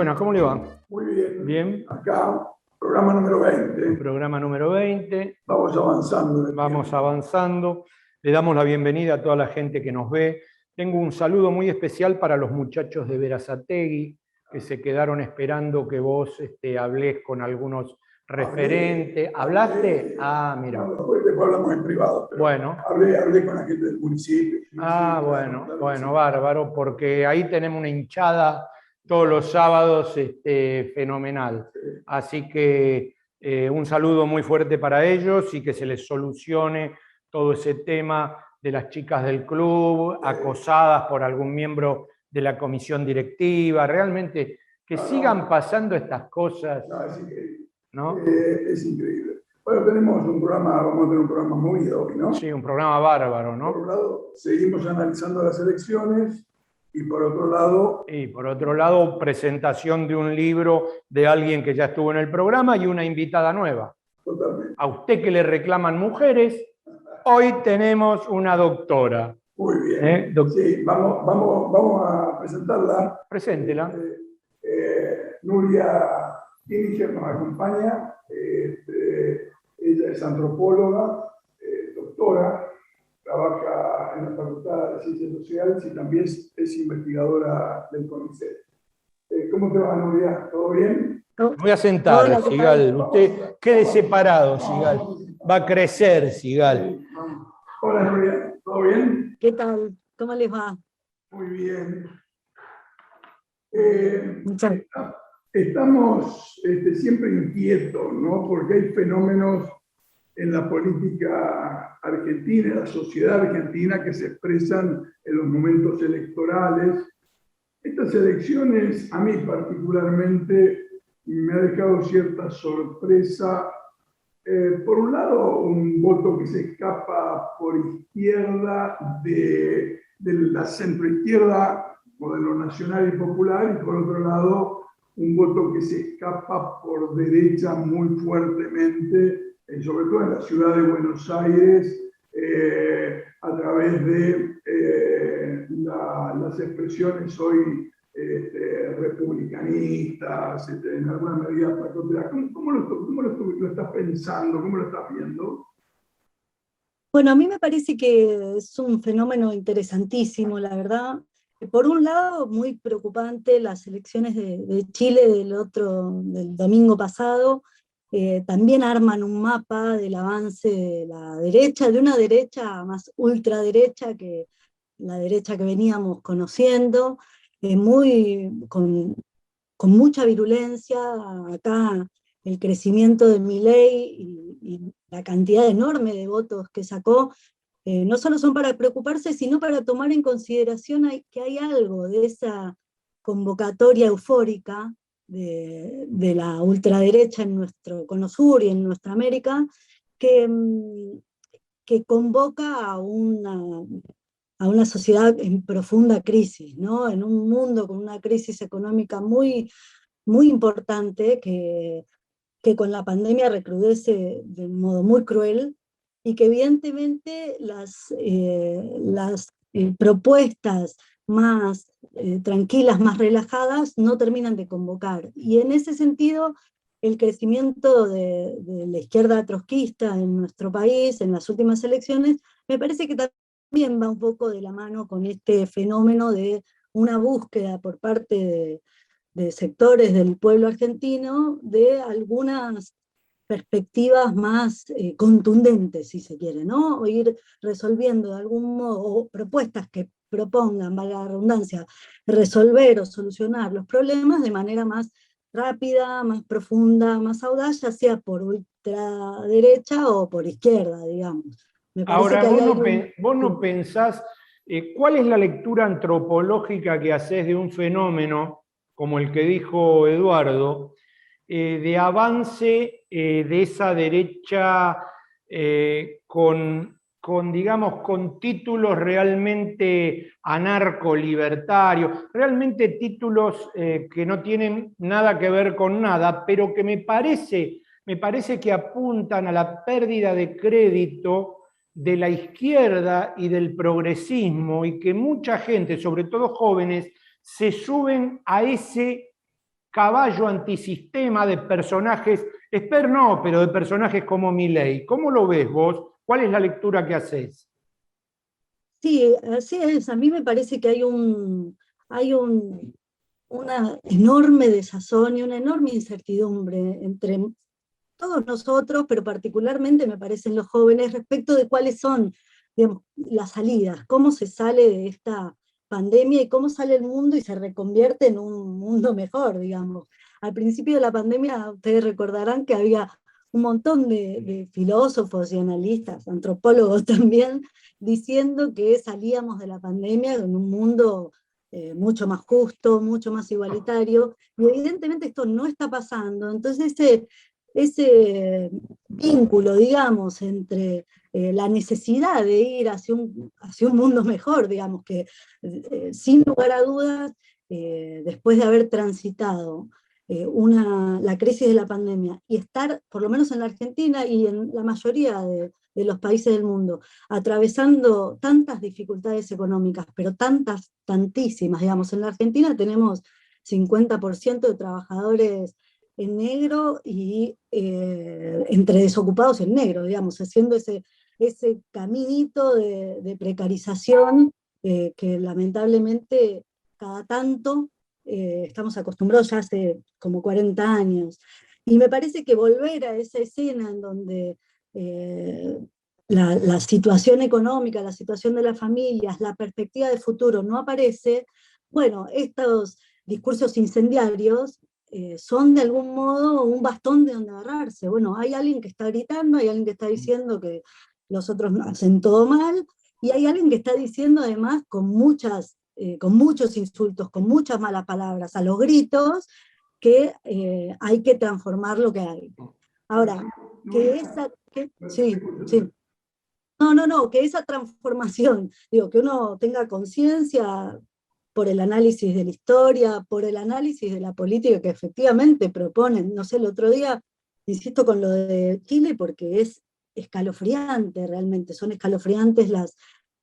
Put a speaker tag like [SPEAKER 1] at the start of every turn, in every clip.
[SPEAKER 1] Buenas, ¿cómo le va?
[SPEAKER 2] Muy bien.
[SPEAKER 1] Bien.
[SPEAKER 2] Acá, programa número 20.
[SPEAKER 1] Programa número 20.
[SPEAKER 2] Vamos avanzando.
[SPEAKER 1] Vamos avanzando. Le damos la bienvenida a toda la gente que nos ve. Tengo un saludo muy especial para los muchachos de Berazategui, que se quedaron esperando que vos hables con algunos referentes. ¿Hablaste? Ah, mira.
[SPEAKER 2] No, después hablamos en privado.
[SPEAKER 1] Bueno.
[SPEAKER 2] Hablé con la gente del municipio.
[SPEAKER 1] Ah,
[SPEAKER 2] sí,
[SPEAKER 1] bueno,
[SPEAKER 2] claro,
[SPEAKER 1] bueno,
[SPEAKER 2] sí.
[SPEAKER 1] bárbaro, porque ahí tenemos una hinchada todos los sábados fenomenal.
[SPEAKER 2] Sí.
[SPEAKER 1] Así que un saludo muy fuerte para ellos y que se les solucione todo ese tema de las chicas del club, acosadas por algún miembro de la comisión directiva. Realmente que sigan pasando estas cosas.
[SPEAKER 2] No, es increíble.
[SPEAKER 1] ¿No?
[SPEAKER 2] Es increíble. Bueno, vamos a tener un programa movido hoy, ¿no?
[SPEAKER 1] Sí, un programa bárbaro, ¿no?
[SPEAKER 2] Por un lado, seguimos analizando las elecciones y por otro lado...
[SPEAKER 1] Y por otro lado, presentación de un libro de alguien que ya estuvo en el programa y una invitada nueva.
[SPEAKER 2] Totalmente.
[SPEAKER 1] A usted que le reclaman mujeres, hoy tenemos una doctora.
[SPEAKER 2] Muy bien. Sí, vamos a presentarla.
[SPEAKER 1] Preséntela.
[SPEAKER 2] Nuria Kiniger nos acompaña. Ella es antropóloga, doctora, trabaja en la Facultad de Ciencias Sociales y también es investigadora del CONICET. ¿Cómo te va, Nuria? ¿Todo bien?
[SPEAKER 1] Voy a sentar, hola, Sigal. Usted quede separado, Sigal. Va a crecer, Sigal.
[SPEAKER 2] Sí, hola, Nuria. ¿Todo bien?
[SPEAKER 3] ¿Qué tal? ¿Cómo les va?
[SPEAKER 2] Muy bien. Estamos siempre inquietos, ¿no? Porque hay fenómenos en la política argentina, en la sociedad argentina, que se expresan en los momentos electorales. Estas elecciones, a mí particularmente, me ha dejado cierta sorpresa. Por un lado, un voto que se escapa por izquierda de la centroizquierda, modelo nacional y popular, y por otro lado, un voto que se escapa por derecha muy fuertemente, sobre todo en la ciudad de Buenos Aires, a través de las expresiones hoy republicanistas, en alguna medida patrióticas. ¿Cómo lo estás pensando? ¿Cómo lo estás viendo?
[SPEAKER 3] Bueno, a mí me parece que es un fenómeno interesantísimo, la verdad. Por un lado, muy preocupante las elecciones de Chile del domingo pasado. También arman un mapa del avance de la derecha, de una derecha más ultraderecha que la derecha que veníamos conociendo, con mucha virulencia. Acá el crecimiento de Milei y la cantidad enorme de votos que sacó, no solo son para preocuparse, sino para tomar en consideración que hay algo de esa convocatoria eufórica de la ultraderecha en nuestro Cono Sur y en nuestra América, que convoca a una sociedad en profunda crisis, ¿no? En un mundo con una crisis económica muy, muy importante que con la pandemia recrudece de un modo muy cruel, y que evidentemente las propuestas más tranquilas, más relajadas, no terminan de convocar. Y en ese sentido, el crecimiento de la izquierda trotskista en nuestro país, en las últimas elecciones, me parece que también va un poco de la mano con este fenómeno de una búsqueda por parte de sectores del pueblo argentino de algunas perspectivas más contundentes, si se quiere, ¿no? O ir resolviendo de algún modo, o propuestas que propongan, valga la redundancia, resolver o solucionar los problemas de manera más rápida, más profunda, más audaz, ya sea por ultraderecha o por izquierda, digamos. Me parece
[SPEAKER 1] ahora,
[SPEAKER 3] que
[SPEAKER 1] vos no pensás, ¿cuál es la lectura antropológica que haces de un fenómeno, como el que dijo Eduardo, de avance de esa derecha digamos, con títulos realmente anarco-libertarios, realmente títulos que no tienen nada que ver con nada, pero que me parece que apuntan a la pérdida de crédito de la izquierda y del progresismo, y que mucha gente, sobre todo jóvenes, se suben a ese caballo antisistema de personajes, no, pero de personajes como Milei. ¿Cómo lo ves vos? ¿Cuál es la lectura que haces?
[SPEAKER 3] Sí, así es. A mí me parece que una enorme desazón y una enorme incertidumbre entre todos nosotros, pero particularmente me parecen los jóvenes, respecto de cuáles son, digamos, las salidas, cómo se sale de esta pandemia y cómo sale el mundo y se reconvierte en un mundo mejor, digamos. Al principio de la pandemia, ustedes recordarán que había un montón de filósofos y analistas, antropólogos también, diciendo que salíamos de la pandemia en un mundo mucho más justo, mucho más igualitario, y evidentemente esto no está pasando. Entonces ese vínculo, digamos, entre la necesidad de ir hacia un mundo mejor, digamos, que sin lugar a dudas, después de haber transitado la crisis de la pandemia y estar, por lo menos en la Argentina y en la mayoría de los países del mundo, atravesando tantas dificultades económicas, pero tantísimas, digamos, en la Argentina tenemos 50% de trabajadores en negro y entre desocupados y en negro, digamos, haciendo ese caminito de precarización que lamentablemente cada tanto estamos acostumbrados ya hace como 40 años. Y me parece que volver a esa escena en donde la situación económica, la situación de las familias, la perspectiva de futuro no aparece, bueno, estos discursos incendiarios son de algún modo un bastón de donde agarrarse. Bueno, hay alguien que está gritando, hay alguien que está diciendo que los otros hacen todo mal, y hay alguien que está diciendo además con muchos insultos, con muchas malas palabras, a los gritos, que hay que transformar lo que hay. Ahora, sí, sí. No, que esa transformación, digo, que uno tenga conciencia por el análisis de la historia, por el análisis de la política que efectivamente proponen. No sé, el otro día, insisto con lo de Chile, porque es escalofriante realmente, son escalofriantes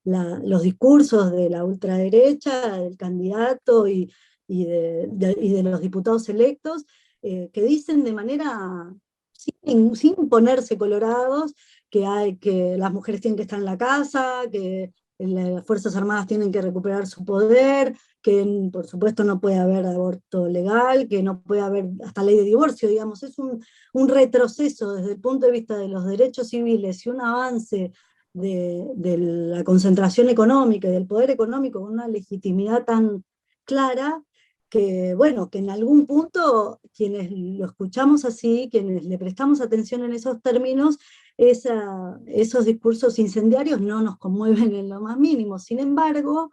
[SPEAKER 3] los discursos de la ultraderecha, del candidato y de los diputados electos, que dicen de manera, sin ponerse colorados, que las mujeres tienen que estar en la casa, que las Fuerzas Armadas tienen que recuperar su poder, que por supuesto no puede haber aborto legal, que no puede haber hasta ley de divorcio, digamos. Es un retroceso desde el punto de vista de los derechos civiles y un avance de la concentración económica y del poder económico con una legitimidad tan clara que, bueno, que en algún punto quienes lo escuchamos así, quienes le prestamos atención en esos términos, esos discursos incendiarios no nos conmueven en lo más mínimo. Sin embargo,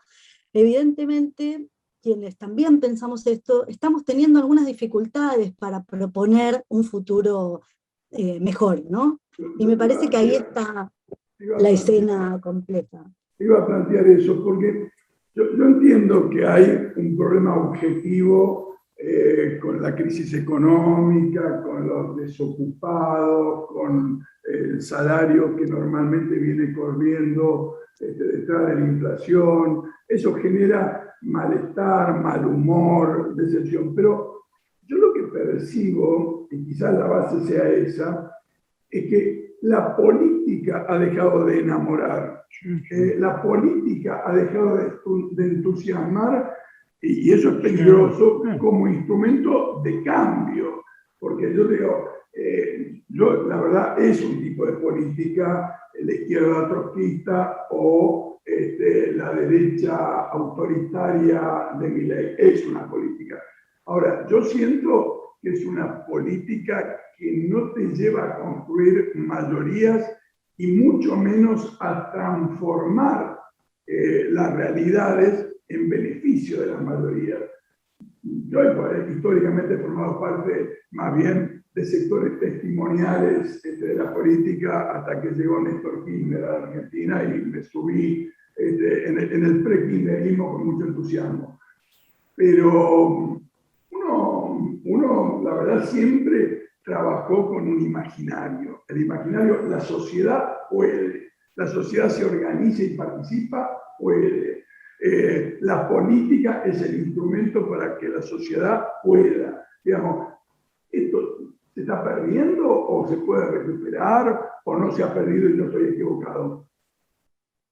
[SPEAKER 3] evidentemente, quienes también pensamos esto, estamos teniendo algunas dificultades para proponer un futuro mejor, ¿no? Y me parece que ahí está la escena completa.
[SPEAKER 2] Iba a plantear eso, porque yo entiendo que hay un problema objetivo con la crisis económica, con los desocupados, con el salario que normalmente viene corriendo detrás de la inflación. Eso genera malestar, mal humor, decepción. Pero yo lo que percibo, y quizás la base sea esa, es que la política ha dejado de enamorar, la política ha dejado de entusiasmar, y eso es peligroso como instrumento de cambio, porque yo digo, la verdad es un tipo de política, la izquierda trotskista o la derecha autoritaria de Milei, es una política. Ahora, yo siento que es una política que no te lleva a construir mayorías y mucho menos a transformar las realidades en beneficio de las mayorías. Yo históricamente he formado parte más bien de sectores testimoniales de la política hasta que llegó Néstor Kirchner a la Argentina y me subí en el pre-kirchnerismo con mucho entusiasmo. Pero uno, la verdad, siempre trabajó con un imaginario. El imaginario, la sociedad puede. La sociedad se organiza y participa, puede. La política es el instrumento para que la sociedad pueda. Digamos, ¿esto se está perdiendo o se puede recuperar o no se ha perdido y yo estoy equivocado?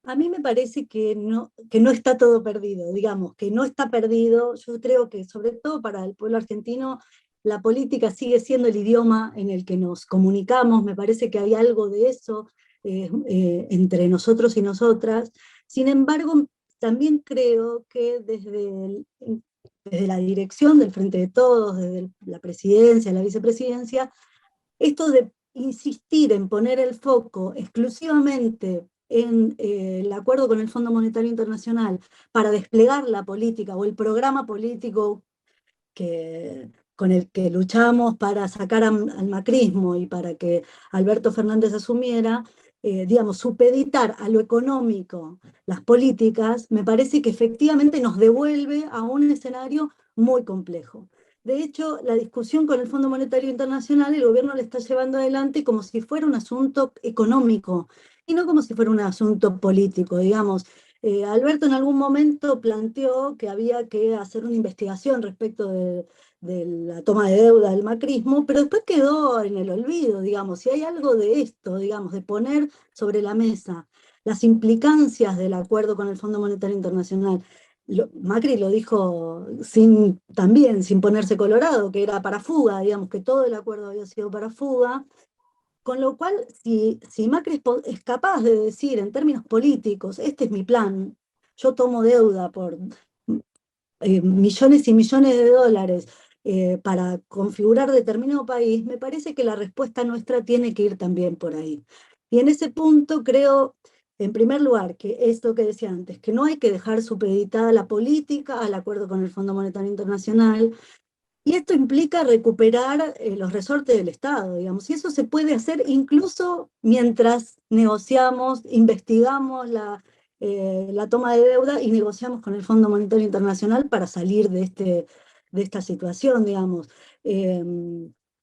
[SPEAKER 3] A mí me parece que no está todo perdido, digamos, que no está perdido. Yo creo que sobre todo para el pueblo argentino la política sigue siendo el idioma en el que nos comunicamos. Me parece que hay algo de eso entre nosotros y nosotras. Sin embargo, también creo que desde la dirección del Frente de Todos, desde la presidencia, la vicepresidencia, esto de insistir en poner el foco exclusivamente en el acuerdo con el Fondo Monetario Internacional para desplegar la política o el programa político con el que luchamos para sacar al macrismo y para que Alberto Fernández asumiera, digamos, supeditar a lo económico las políticas, me parece que efectivamente nos devuelve a un escenario muy complejo. De hecho, la discusión con el Fondo Monetario Internacional, el gobierno la está llevando adelante como si fuera un asunto económico y no como si fuera un asunto político, digamos. Alberto en algún momento planteó que había que hacer una investigación respecto de la toma de deuda del macrismo, pero después quedó en el olvido, digamos. Si hay algo de esto, digamos, de poner sobre la mesa las implicancias del acuerdo con el Fondo Monetario Internacional. Macri lo dijo también sin ponerse colorado, que era para fuga, digamos, que todo el acuerdo había sido para fuga. Con lo cual, si Macri es capaz de decir en términos políticos, este es mi plan, yo tomo deuda por millones y millones de dólares para configurar determinado país, me parece que la respuesta nuestra tiene que ir también por ahí. Y en ese punto creo, en primer lugar, que esto que decía antes, que no hay que dejar supeditada la política al acuerdo con el Fondo Monetario Internacional, y esto implica recuperar los resortes del Estado, digamos, y eso se puede hacer incluso mientras negociamos, investigamos la toma de deuda y negociamos con el Fondo Monetario Internacional para salir de esta situación, digamos. Eh,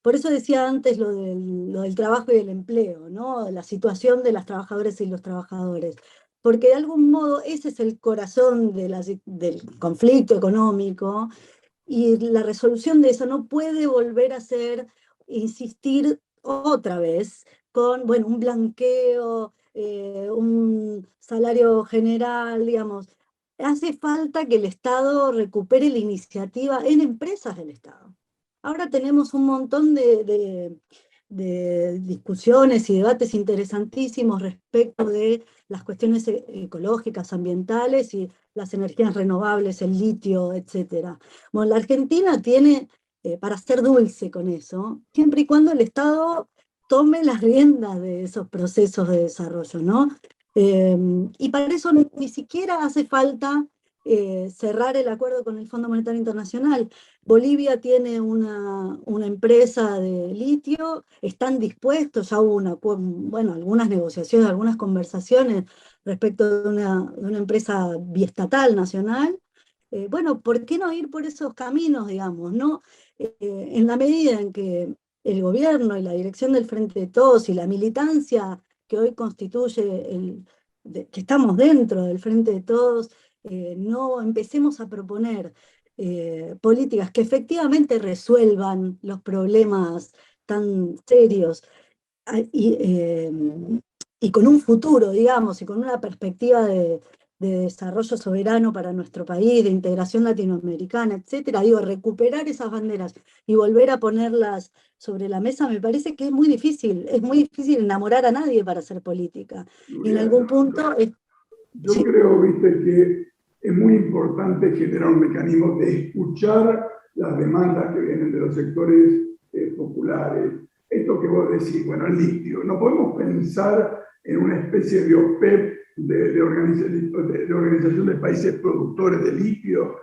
[SPEAKER 3] por eso decía antes lo del trabajo y el empleo, ¿no? La situación de las trabajadoras y los trabajadores. Porque de algún modo ese es el corazón del conflicto económico, y la resolución de eso no puede volver a ser insistir otra vez con, bueno, un blanqueo, un salario general, digamos. Hace falta que el Estado recupere la iniciativa en empresas del Estado. Ahora tenemos un montón de discusiones y debates interesantísimos respecto de las cuestiones ecológicas, ambientales y las energías renovables, el litio, etc. Bueno, la Argentina tiene para ser dulce con eso, siempre y cuando el Estado tome las riendas de esos procesos de desarrollo, ¿no? Y para eso ni siquiera hace falta cerrar el acuerdo con el Fondo Monetario Internacional. Bolivia tiene una empresa de litio, están dispuestos, ya hubo algunas negociaciones, algunas conversaciones respecto de una empresa biestatal nacional. Bueno, ¿por qué no ir por esos caminos, digamos, no? En la medida en que el gobierno y la dirección del Frente de Todos y la militancia que hoy constituye que estamos dentro del Frente de Todos, no empecemos a proponer políticas que efectivamente resuelvan los problemas tan serios y, eh, y con un futuro, digamos, y con una perspectiva de desarrollo soberano para nuestro país, de integración latinoamericana, etcétera, digo, recuperar esas banderas y volver a ponerlas sobre la mesa, me parece que es muy difícil enamorar a nadie para hacer política. Y en
[SPEAKER 2] Julia,
[SPEAKER 3] algún punto...
[SPEAKER 2] yo creo, viste, que es muy importante generar un mecanismo de escuchar las demandas que vienen de los sectores populares. Esto que vos decís, bueno, el litio, no podemos pensar en una especie de OPEP de organización de países productores de litio.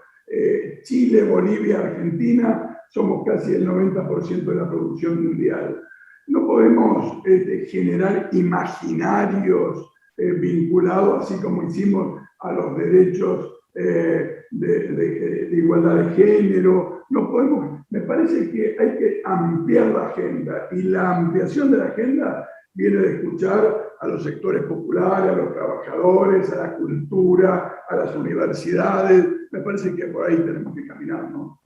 [SPEAKER 2] Chile, Bolivia, Argentina, somos casi el 90% de la producción mundial. No podemos generar imaginarios vinculados, así como hicimos a los derechos de igualdad de género. No podemos, me parece que hay que ampliar la agenda, y la ampliación de la agenda viene de escuchar a los sectores populares, a los trabajadores, a la cultura, a las universidades. Me parece que por ahí tenemos que caminar, ¿no?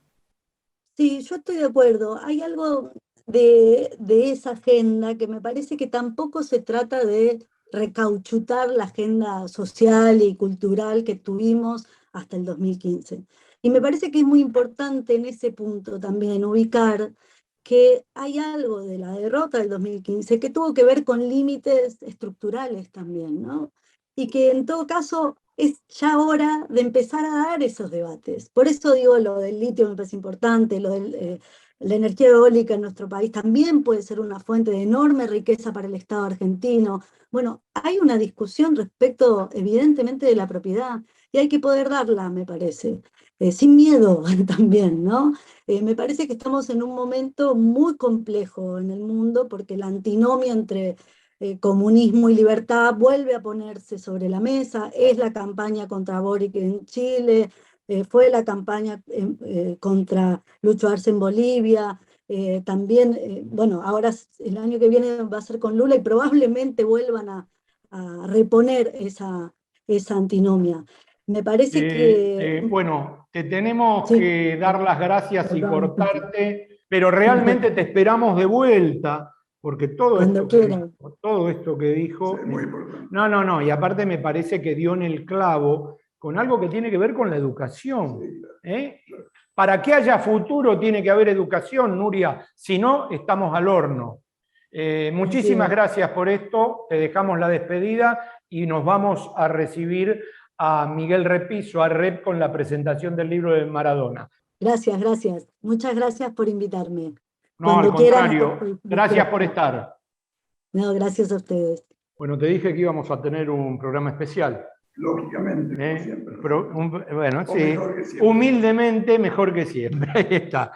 [SPEAKER 3] Sí, yo estoy de acuerdo. Hay algo de esa agenda que me parece que tampoco se trata de recauchutar la agenda social y cultural que tuvimos hasta el 2015. Y me parece que es muy importante en ese punto también ubicar que hay algo de la derrota del 2015 que tuvo que ver con límites estructurales también, ¿no? Y que en todo caso es ya hora de empezar a dar esos debates. Por eso digo, lo del litio me parece importante, la energía eólica en nuestro país también puede ser una fuente de enorme riqueza para el Estado argentino. Bueno, hay una discusión respecto, evidentemente, de la propiedad, y hay que poder darla, me parece, sin miedo también, ¿no? Me parece que estamos en un momento muy complejo en el mundo, porque la antinomia entre comunismo y libertad vuelve a ponerse sobre la mesa, es la campaña contra Boric en Chile, fue la campaña contra Lucho Arce en Bolivia, también, bueno, ahora el año que viene va a ser con Lula y probablemente vuelvan a reponer esa antinomia. Me parece que...
[SPEAKER 1] Bueno, te tenemos
[SPEAKER 3] Sí,
[SPEAKER 1] que dar las gracias y
[SPEAKER 3] perdón.
[SPEAKER 1] cortarte, pero realmente te esperamos de vuelta, porque
[SPEAKER 3] Cuando quieran.
[SPEAKER 1] todo esto que dijo,
[SPEAKER 2] Sí, muy importante.
[SPEAKER 1] no, y aparte me parece que dio en el clavo con algo que tiene que ver con la educación.
[SPEAKER 2] Sí, claro.
[SPEAKER 1] Claro. Para que haya futuro tiene que haber educación, Nuria, si no, estamos al horno. Muchísimas gracias por esto, te dejamos la despedida y nos vamos a recibir a Miguel Repiso, a Rep, con la presentación del libro de Maradona.
[SPEAKER 3] Gracias, gracias. Muchas gracias por invitarme.
[SPEAKER 1] No, al
[SPEAKER 3] Cuando quieran.
[SPEAKER 1] contrario, gracias por estar.
[SPEAKER 3] No, gracias a ustedes.
[SPEAKER 1] Bueno, te dije que íbamos a tener un programa especial.
[SPEAKER 2] Lógicamente, como siempre.
[SPEAKER 1] Bueno,
[SPEAKER 2] O
[SPEAKER 1] sí,
[SPEAKER 2] mejor que siempre.
[SPEAKER 1] humildemente mejor que siempre. Ahí está.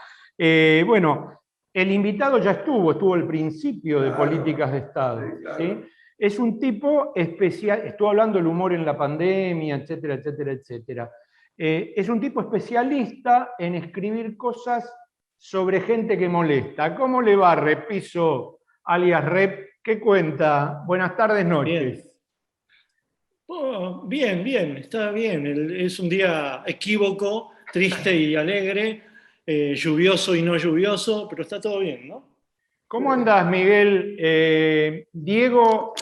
[SPEAKER 1] Bueno, el invitado ya estuvo al principio de
[SPEAKER 2] Claro,
[SPEAKER 1] Políticas de Estado.
[SPEAKER 2] sí, claro.
[SPEAKER 1] ¿Sí? Es un tipo especial, estuvo hablando del humor en la pandemia, etcétera, etcétera, etcétera. Es un tipo especialista en escribir cosas sobre gente que molesta. ¿Cómo le va, Repiso, alias Rep? ¿Qué cuenta? Buenas tardes, noches.
[SPEAKER 4] Bien. Oh, bien, bien, está bien. Es un día equívoco, triste y alegre, lluvioso y no lluvioso, pero está todo bien, ¿no?
[SPEAKER 1] ¿Cómo andás, Miguel? Diego,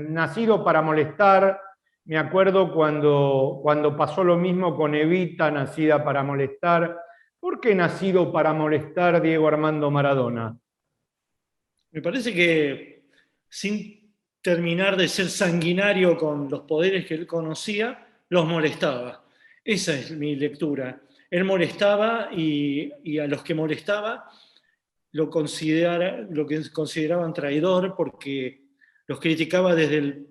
[SPEAKER 1] nacido para molestar, me acuerdo cuando pasó lo mismo con Evita, nacida para molestar. ¿Por qué nacido para molestar Diego Armando Maradona?
[SPEAKER 4] Me parece que sin terminar de ser sanguinario con los poderes que él conocía, los molestaba. Esa es mi lectura. Él molestaba y a los que molestaba lo que consideraban traidor porque los criticaba desde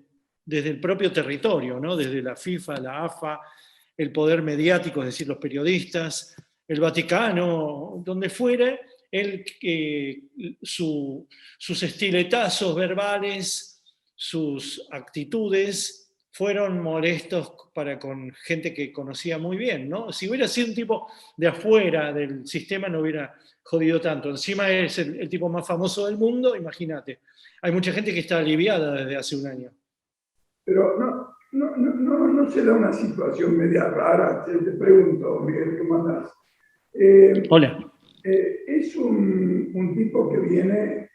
[SPEAKER 4] el propio territorio, ¿no? Desde la FIFA, la AFA, el poder mediático, es decir, los periodistas, el Vaticano, donde fuera, él, sus estiletazos verbales, sus actitudes fueron molestos para con gente que conocía muy bien, ¿no? Si hubiera sido un tipo de afuera del sistema no hubiera jodido tanto. Encima es el tipo más famoso del mundo, imagínate. Hay mucha gente que está aliviada desde hace un año.
[SPEAKER 2] Pero no será una situación media rara. Te pregunto, Miguel, ¿cómo andás?
[SPEAKER 4] Hola.
[SPEAKER 2] Es un tipo que viene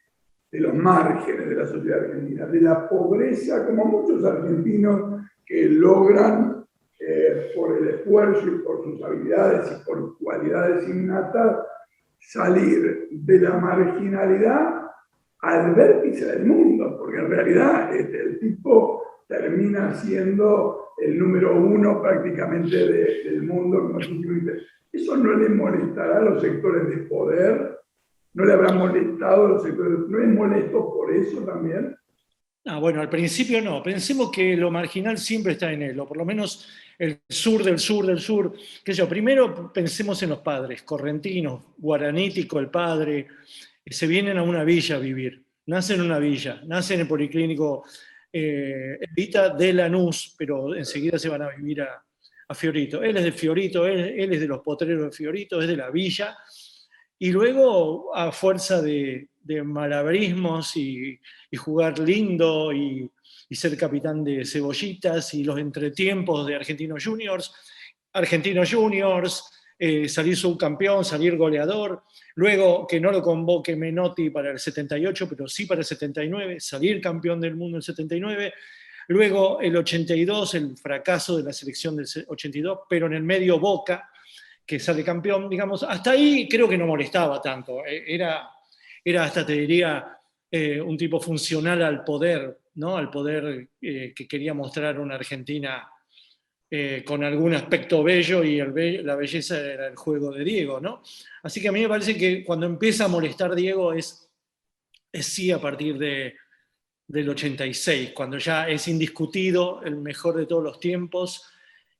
[SPEAKER 2] de los márgenes de la sociedad argentina, de la pobreza, como muchos argentinos que logran, por el esfuerzo y por sus habilidades y por cualidades innatas, salir de la marginalidad al vértice del mundo, porque en realidad el tipo termina siendo el número uno prácticamente del mundo, como tú dices. ¿Eso no le molestará a los sectores de poder? ¿No le habrá molestado a los sectores? ¿No es molesto por eso también?
[SPEAKER 4] Ah, bueno, al principio no. Pensemos que lo marginal siempre está en él, o por lo menos el sur del sur del sur. ¿Qué sé yo? Primero pensemos en los padres, correntinos, guaranítico, el padre, se vienen a una villa a vivir. Nacen en una villa, nacen en el Policlínico Evita de Lanús, pero enseguida se van a vivir a Fiorito. Él es de Fiorito, él es de los potreros de Fiorito, es de la villa, y luego a fuerza de malabarismos y jugar lindo y ser capitán de cebollitas y los entretiempos de Argentinos Juniors, salir subcampeón, salir goleador, luego que no lo convoque Menotti para el 78, pero sí para el 79, salir campeón del mundo en el 79, luego el 82, el fracaso de la selección del 82, pero en el medio Boca, que sale campeón, digamos, hasta ahí creo que no molestaba tanto, era hasta te diría un tipo funcional al poder, ¿no? Al poder que quería mostrar una Argentina con algún aspecto bello, y la belleza era el juego de Diego, ¿no? Así que a mí me parece que cuando empieza a molestar Diego es sí a partir del 86, cuando ya es indiscutido el mejor de todos los tiempos,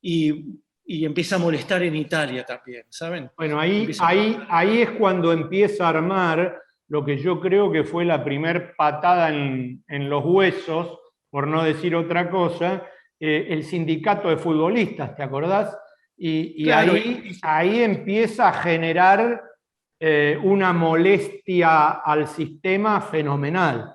[SPEAKER 4] y empieza a molestar en Italia también, ¿saben?
[SPEAKER 1] Bueno, ahí es cuando empieza a armar lo que yo creo que fue la primer patada en los huesos, por no decir otra cosa, el sindicato de futbolistas, ¿te acordás? Y
[SPEAKER 4] claro,
[SPEAKER 1] ahí empieza a generar una molestia al sistema fenomenal.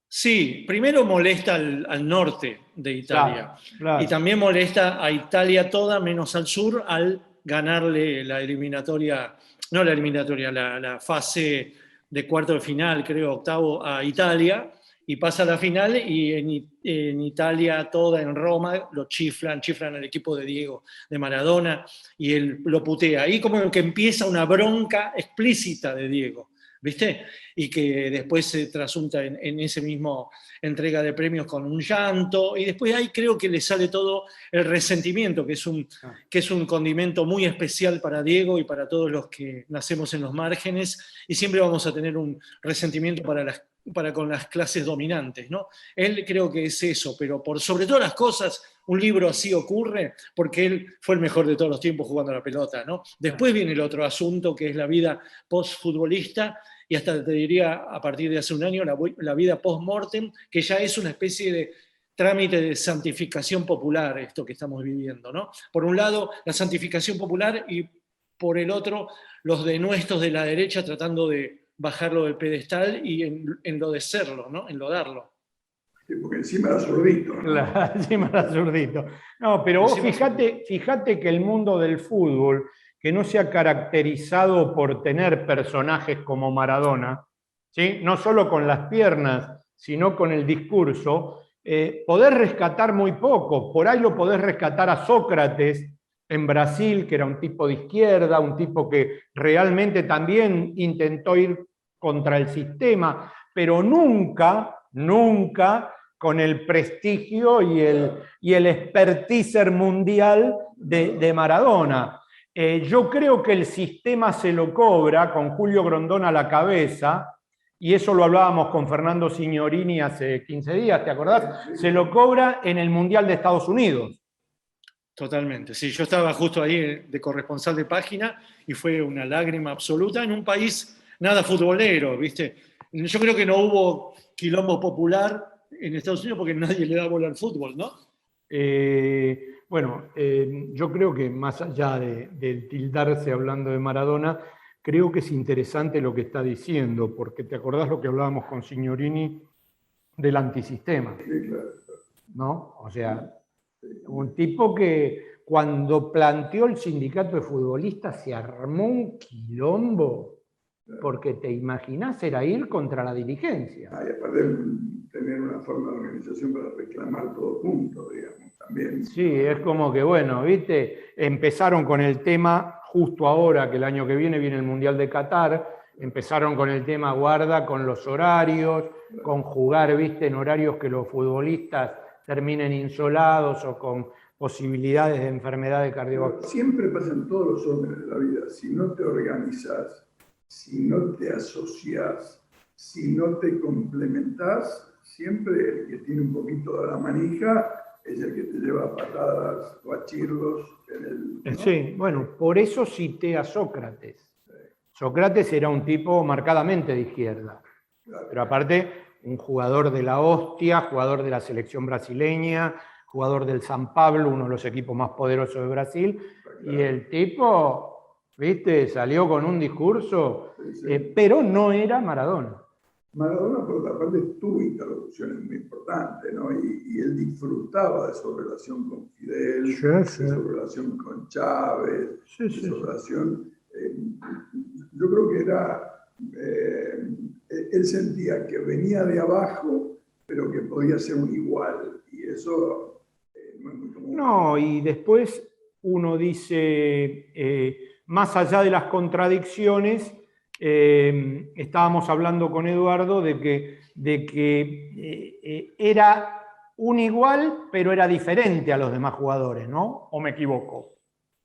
[SPEAKER 4] Sí, primero molesta al norte de Italia,
[SPEAKER 1] claro.
[SPEAKER 4] Y también molesta a Italia toda, menos al sur, al ganarle la eliminatoria, no la eliminatoria, la fase de cuarto de final, creo, octavo, a Italia, y pasa a la final, y en Italia toda, en Roma, lo chiflan al equipo de Diego, de Maradona, y él lo putea. Ahí como que empieza una bronca explícita de Diego, ¿viste? Y que después se trasunta en ese mismo entrega de premios con un llanto, y después ahí creo que le sale todo el resentimiento, que es un condimento muy especial para Diego y para todos los que nacemos en los márgenes, y siempre vamos a tener un resentimiento para con las clases dominantes, ¿no? Él creo que es eso, pero por sobre todas las cosas, un libro así ocurre porque él fue el mejor de todos los tiempos jugando a la pelota, ¿no? Después viene el otro asunto, que es la vida post-futbolista, y hasta te diría, a partir de hace un año, la vida post-mortem, que ya es una especie de trámite de santificación popular, esto que estamos viviendo, ¿no? Por un lado, la santificación popular, y por el otro, los denuestos de la derecha tratando de bajarlo del pedestal y enlodecerlo, ¿no? Enlodarlo.
[SPEAKER 2] Sí, porque encima era zurdito, ¿no?
[SPEAKER 1] Claro, encima era zurdito. No, pero vos fíjate que el mundo del fútbol, que no se ha caracterizado por tener personajes como Maradona, ¿sí? No solo con las piernas, sino con el discurso, podés rescatar muy poco. Por ahí lo podés rescatar a Sócrates en Brasil, que era un tipo de izquierda, un tipo que realmente también intentó ir contra el sistema, pero nunca con el prestigio y el expertiser mundial de Maradona. Yo creo que el sistema se lo cobra con Julio Grondona a la cabeza, y eso lo hablábamos con Fernando Signorini hace 15 días, ¿te acordás? Se lo cobra en el Mundial de Estados Unidos.
[SPEAKER 4] Totalmente, sí, yo estaba justo ahí de corresponsal de página, y fue una lágrima absoluta en un país nada futbolero, ¿viste? Yo creo que no hubo quilombo popular en Estados Unidos porque nadie le da bola al fútbol, ¿no?
[SPEAKER 1] Yo creo que más allá de tildarse hablando de Maradona, creo que es interesante lo que está diciendo, porque te acordás lo que hablábamos con Signorini del antisistema, ¿no? O sea, un tipo que cuando planteó el sindicato de futbolistas se armó un quilombo, porque te imaginás era ir contra la dirigencia.
[SPEAKER 2] Y aparte tener una forma de organización para reclamar todo junto, digamos, también.
[SPEAKER 1] Sí, es como que, bueno, ¿viste? Empezaron con el tema, justo ahora que el año que viene el Mundial de Qatar, empezaron con el tema guarda con los horarios, con jugar, ¿viste? En horarios que los futbolistas terminen insolados o con posibilidades de enfermedades cardiovasculares.
[SPEAKER 2] Siempre pasa en todos los órdenes de la vida. Si no te organizas, si no te asocias, si no te complementás, siempre el que tiene un poquito de la manija es el que te lleva patadas o a chirlos en el... ¿no?
[SPEAKER 1] Sí, bueno, por eso cité a Sócrates. Sócrates era un tipo marcadamente de izquierda, claro. Pero aparte un jugador de la hostia, jugador de la selección brasileña, jugador del San Pablo, uno de los equipos más poderosos de Brasil, claro. Y el tipo, ¿viste? Salió con un discurso, sí. Pero no era Maradona.
[SPEAKER 2] Maradona, por otra parte, tuvo interlocuciones muy importantes, ¿no? Y él disfrutaba de su relación con Fidel,
[SPEAKER 1] Sí, sí.
[SPEAKER 2] de su relación con Chávez,
[SPEAKER 1] Sí,
[SPEAKER 2] de
[SPEAKER 1] sí,
[SPEAKER 2] su
[SPEAKER 1] sí.
[SPEAKER 2] relación. Yo creo que era. Él sentía que venía de abajo, pero que podía ser un igual. Y eso no es muy común.
[SPEAKER 1] No, y después uno dice, más allá de las contradicciones, estábamos hablando con Eduardo de que era un igual, pero era diferente a los demás jugadores, ¿no? ¿O me equivoco?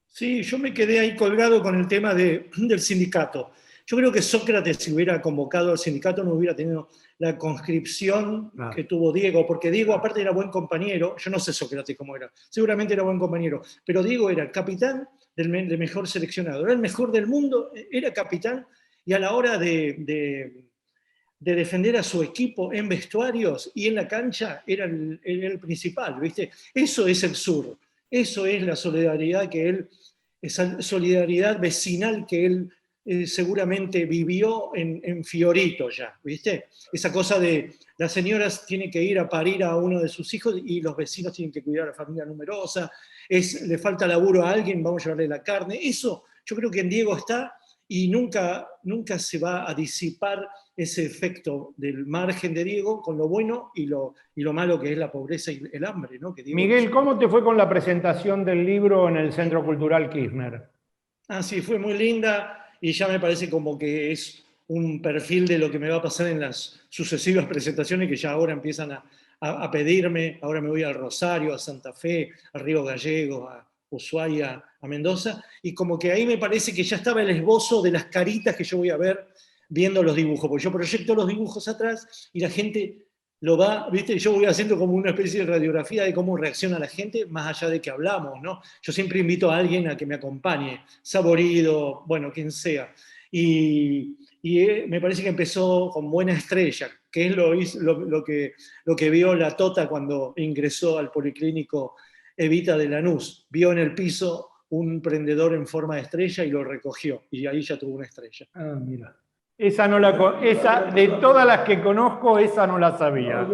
[SPEAKER 4] Sí, yo me quedé ahí colgado con el tema del sindicato. Yo creo que Sócrates, si hubiera convocado al sindicato, no hubiera tenido la conscripción
[SPEAKER 1] Claro.
[SPEAKER 4] que tuvo Diego, porque Diego aparte era buen compañero, yo no sé Sócrates cómo era, seguramente era buen compañero, pero Diego era el capitán del mejor seleccionado, era el mejor del mundo, era capitán, y a la hora de defender a su equipo en vestuarios y en la cancha era el principal, ¿viste? Eso es el sur, eso es la solidaridad que él, esa solidaridad vecinal que él seguramente vivió en Fiorito ya, ¿viste? Esa cosa de las señoras tienen que ir a parir a uno de sus hijos y los vecinos tienen que cuidar a la familia numerosa, le falta laburo a alguien, vamos a llevarle la carne, eso yo creo que en Diego está y nunca se va a disipar ese efecto del margen de Diego con lo bueno y lo malo que es la pobreza y el hambre, ¿no? Que
[SPEAKER 1] Miguel, ¿cómo te fue con la presentación del libro en el Centro Cultural Kirchner?
[SPEAKER 4] Ah, sí, fue muy linda y ya me parece como que es un perfil de lo que me va a pasar en las sucesivas presentaciones que ya ahora empiezan a pedirme. Ahora me voy al Rosario, a Santa Fe, a Río Gallegos, a Ushuaia, a Mendoza, y como que ahí me parece que ya estaba el esbozo de las caritas que yo voy a ver viendo los dibujos, porque yo proyecto los dibujos atrás y la gente lo va, ¿viste? Yo voy haciendo como una especie de radiografía de cómo reacciona la gente, más allá de que hablamos, ¿no? Yo siempre invito a alguien a que me acompañe, Saborido, bueno, quien sea. Y me parece que empezó con Buena Estrella, que es lo que vio la Tota cuando ingresó al policlínico Evita de Lanús. Vio en el piso un prendedor en forma de estrella y lo recogió, y ahí ya tuvo una estrella.
[SPEAKER 1] Ah, mira. Esa no esa, de todas las que conozco, esa no la sabía.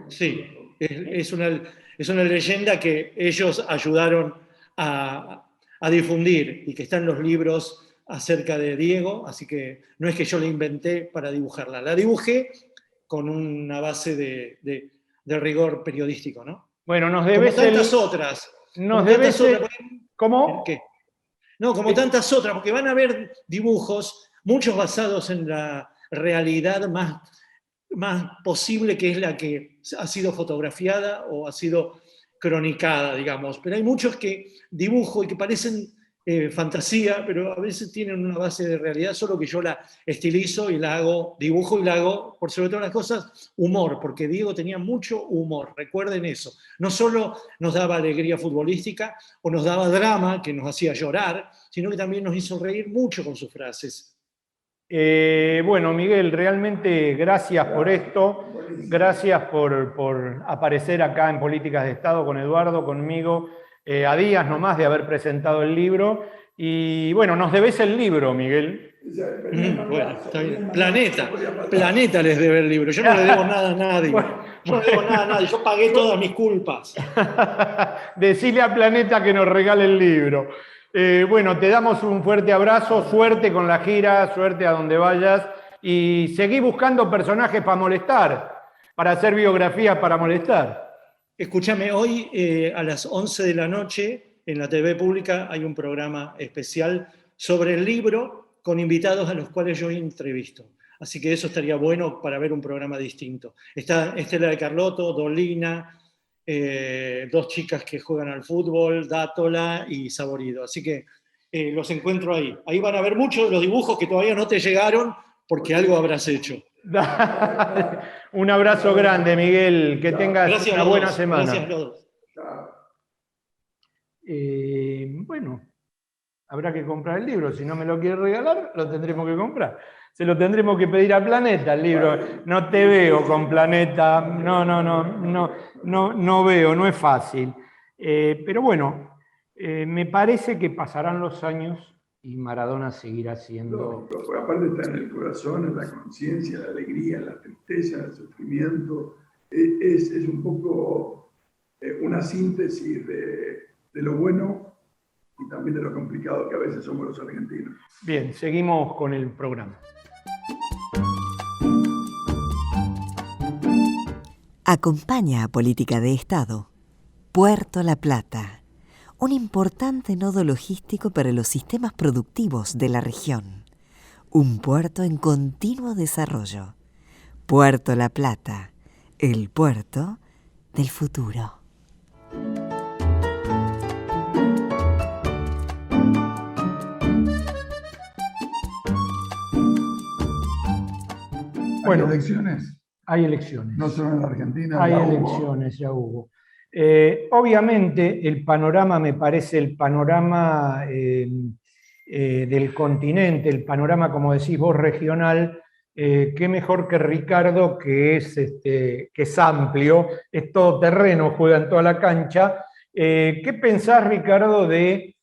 [SPEAKER 4] Sí, es una leyenda que ellos ayudaron a difundir y que está en los libros acerca de Diego, así que no es que yo la inventé para dibujarla, la dibujé con una base de rigor periodístico, ¿no?
[SPEAKER 1] Bueno, nos
[SPEAKER 4] Como
[SPEAKER 1] debes
[SPEAKER 4] tantas otras.
[SPEAKER 1] Nos
[SPEAKER 4] Como tantas
[SPEAKER 1] debes
[SPEAKER 4] otras.
[SPEAKER 1] ¿Cómo?
[SPEAKER 4] ¿Qué? No, como tantas otras, porque van a haber dibujos, muchos basados en la realidad más posible, que es la que ha sido fotografiada o ha sido cronicada, digamos. Pero hay muchos que dibujo y que parecen fantasía, pero a veces tienen una base de realidad, solo que yo la estilizo y la hago, dibujo y la hago, por sobre todas las cosas, humor, porque Diego tenía mucho humor, recuerden eso. No solo nos daba alegría futbolística o nos daba drama, que nos hacía llorar, sino que también nos hizo reír mucho con sus frases.
[SPEAKER 1] Bueno, Miguel, realmente gracias por esto, gracias por aparecer acá en Políticas de Estado con Eduardo, conmigo, a días nomás de haber presentado el libro. Y bueno, nos debes el libro, Miguel.
[SPEAKER 4] Bueno, está bien. Planeta les debe el libro. Yo no le debo nada a nadie. Yo no le debo nada a nadie. Yo pagué todas mis culpas.
[SPEAKER 1] Decile a Planeta que nos regale el libro. Bueno, te damos un fuerte abrazo, suerte con la gira, suerte a donde vayas y seguí buscando personajes para molestar, para hacer biografías para molestar.
[SPEAKER 4] Escúchame, hoy a las 11 de la noche en la TV pública hay un programa especial sobre el libro con invitados a los cuales yo entrevisto. Así que eso estaría bueno para ver un programa distinto. Está Estela de Carlotto, Dolina, dos chicas que juegan al fútbol, Dátola y Saborido. Así que los encuentro ahí. Ahí van a ver muchos de los dibujos que todavía no te llegaron porque algo habrás hecho.
[SPEAKER 1] Un abrazo grande, Miguel. Que tengas una buena semana.
[SPEAKER 4] Gracias a los dos.
[SPEAKER 1] Bueno, habrá que comprar el libro. Si no me lo quiere regalar, lo tendremos que comprar. Se lo tendremos que pedir a Planeta el libro. No te veo con Planeta. No veo, no es fácil. Pero bueno, me parece que pasarán los años y Maradona seguirá siendo...
[SPEAKER 2] Lógico, aparte está en el corazón, en la conciencia, en la alegría, en la tristeza, en el sufrimiento. Es un poco una síntesis de lo bueno y también de lo complicado que a veces somos los argentinos.
[SPEAKER 1] Bien, seguimos con el programa.
[SPEAKER 5] Acompaña a Política de Estado Puerto La Plata, un importante nodo logístico para los sistemas productivos de la región. Un puerto en continuo desarrollo. Puerto La Plata, el puerto del futuro.
[SPEAKER 2] Bueno, ¿hay elecciones?
[SPEAKER 1] Hay elecciones.
[SPEAKER 2] No solo en la Argentina.
[SPEAKER 1] Hay elecciones, ya hubo. Obviamente el panorama me parece el panorama del continente, el panorama, como decís vos, regional, qué mejor que Ricardo, que es amplio, es todoterreno, juega en toda la cancha. ¿Qué pensás, Ricardo, de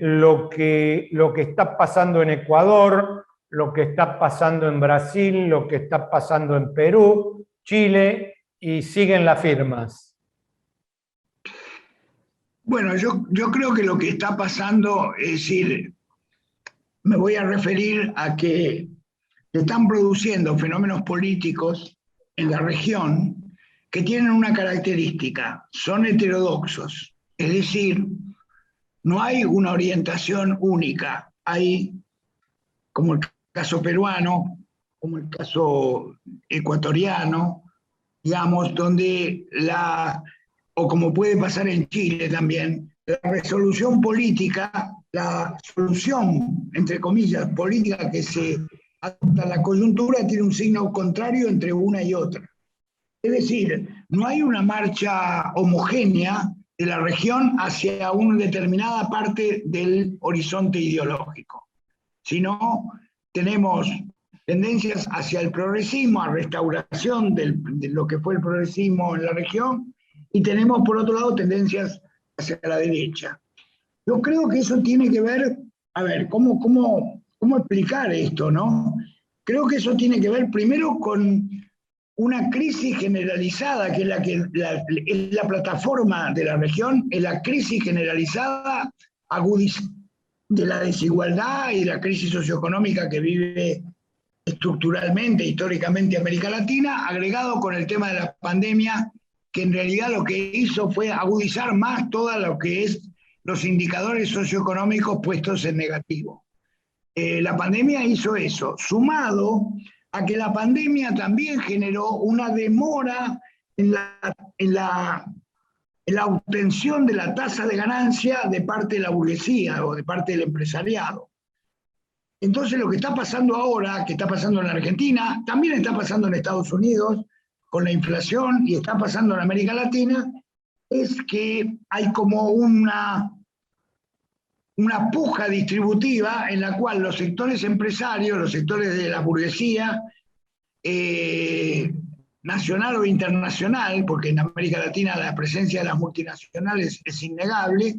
[SPEAKER 1] lo que está pasando en Ecuador, lo que está pasando en Brasil, lo que está pasando en Perú, Chile, y siguen las firmas?
[SPEAKER 6] Bueno, yo creo que lo que está pasando, es decir, me voy a referir a que se están produciendo fenómenos políticos en la región que tienen una característica, son heterodoxos, es decir, no hay una orientación única, hay, como el caso peruano, como el caso ecuatoriano, digamos, donde o como puede pasar en Chile también, la resolución política, la solución, entre comillas, política que se adapta a la coyuntura tiene un signo contrario entre una y otra. Es decir, no hay una marcha homogénea de la región hacia una determinada parte del horizonte ideológico, sino tenemos tendencias hacia el progresismo, a restauración de lo que fue el progresismo en la región, y tenemos por otro lado tendencias hacia la derecha. Yo creo que eso tiene que ver, a ver, ¿cómo explicar esto, no? Creo que eso tiene que ver primero con una crisis generalizada, que es la plataforma de la región, es la crisis generalizada de la desigualdad y la crisis socioeconómica que vive estructuralmente, históricamente América Latina, agregado con el tema de la pandemia, que en realidad lo que hizo fue agudizar más todo lo que es los indicadores socioeconómicos puestos en negativo. La pandemia hizo eso, sumado a que la pandemia también generó una demora en la obtención de la tasa de ganancia de parte de la burguesía o de parte del empresariado. Entonces lo que está pasando ahora, que está pasando en la Argentina, también está pasando en Estados Unidos con la inflación y está pasando en América Latina, es que hay como una puja distributiva en la cual los sectores empresarios, los sectores de la burguesía, nacional o internacional, porque en América Latina la presencia de las multinacionales es innegable,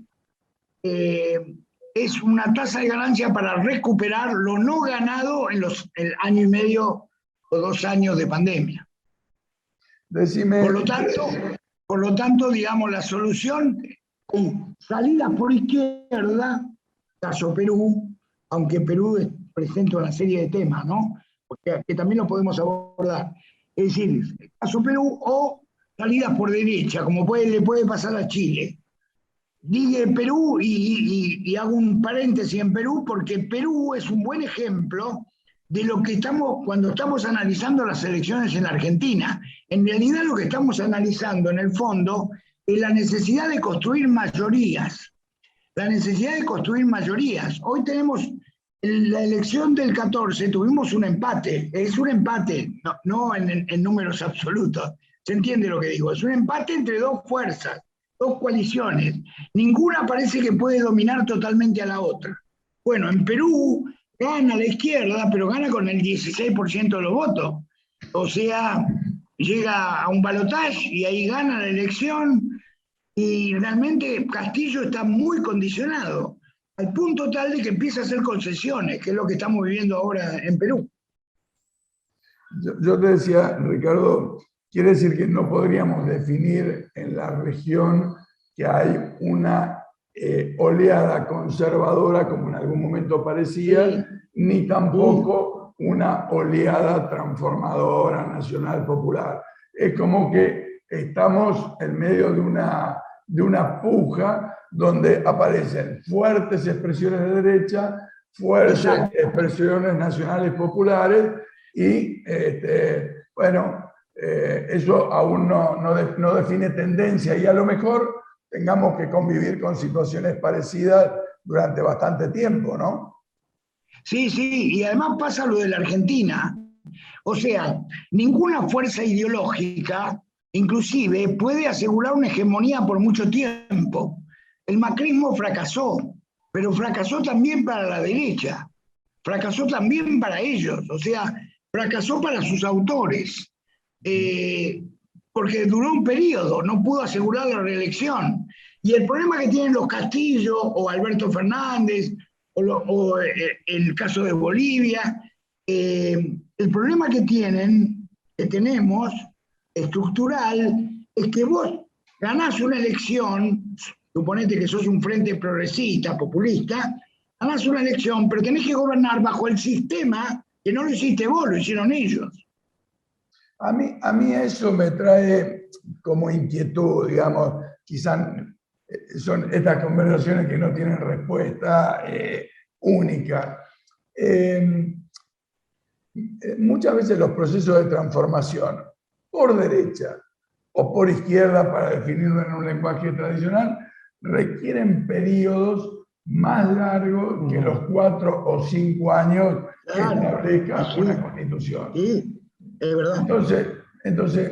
[SPEAKER 6] es una tasa de ganancia para recuperar lo no ganado en el año y medio o 2 años de pandemia. Por lo tanto, digamos, la solución con salidas por izquierda, caso Perú, aunque Perú presenta una serie de temas, ¿no? Porque que también lo podemos abordar. Es decir, caso Perú o salidas por derecha, como le puede pasar a Chile. Dije Perú y hago un paréntesis en Perú, porque Perú es un buen ejemplo de lo que cuando estamos analizando las elecciones en la Argentina. En realidad lo que estamos analizando en el fondo es la necesidad de construir mayorías. La necesidad de construir mayorías. Hoy tenemos la elección del 14, tuvimos un empate. Es un empate, no en números absolutos. ¿Se entiende lo que digo? Es un empate entre dos fuerzas, dos coaliciones. Ninguna parece que puede dominar totalmente a la otra. Bueno, en Perú gana la izquierda, pero gana con el 16% de los votos. O sea, llega a un balotaje y ahí gana la elección, y realmente Castillo está muy condicionado. al punto tal de que empieza a hacer concesiones, que es lo que estamos viviendo ahora en Perú.
[SPEAKER 2] Yo te decía, Ricardo, quiere decir que no podríamos definir en la región que hay una oleada conservadora, como en algún momento parecía,
[SPEAKER 6] Sí.
[SPEAKER 2] ni tampoco una oleada transformadora, nacional, popular. Es como que estamos en medio de una puja donde aparecen fuertes expresiones de derecha, fuertes expresiones nacionales populares, y bueno, eso aún no define tendencia, y a lo mejor tengamos que convivir con situaciones parecidas durante bastante tiempo, ¿no?
[SPEAKER 6] Sí, sí, y además pasa lo de la Argentina. O sea, ninguna fuerza ideológica, inclusive, puede asegurar una hegemonía por mucho tiempo. El macrismo fracasó, pero fracasó también para la derecha, fracasó también para ellos, o sea, fracasó para sus autores, porque duró un periodo, no pudo asegurar la reelección. Y el problema que tienen los Castillo o Alberto Fernández, o el caso de Bolivia, el problema que tenemos, estructural, es que vos ganás una elección, suponete que sos un frente progresista, populista, ganás una elección, pero tenés que gobernar bajo el sistema que no lo hiciste vos, lo hicieron ellos.
[SPEAKER 2] A mí eso me trae como inquietud, digamos, quizás son estas conversaciones que no tienen respuesta única. Muchas veces los procesos de transformación, por derecha o por izquierda, para definirlo en un lenguaje tradicional, requieren periodos más largos que los 4 o 5 años que establezca una constitución.
[SPEAKER 6] Sí, es verdad.
[SPEAKER 2] Entonces,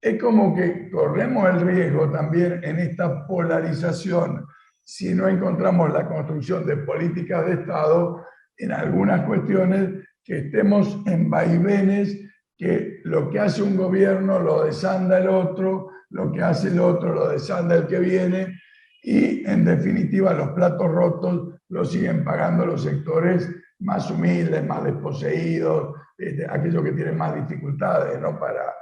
[SPEAKER 2] es como que corremos el riesgo también en esta polarización, si no encontramos la construcción de políticas de Estado en algunas cuestiones, que estemos en vaivenes, que lo que hace un gobierno lo desanda el otro, lo que hace el otro lo desanda el que viene, y en definitiva los platos rotos los siguen pagando los sectores más humildes, más desposeídos, aquellos que tienen más dificultades, ¿no? Para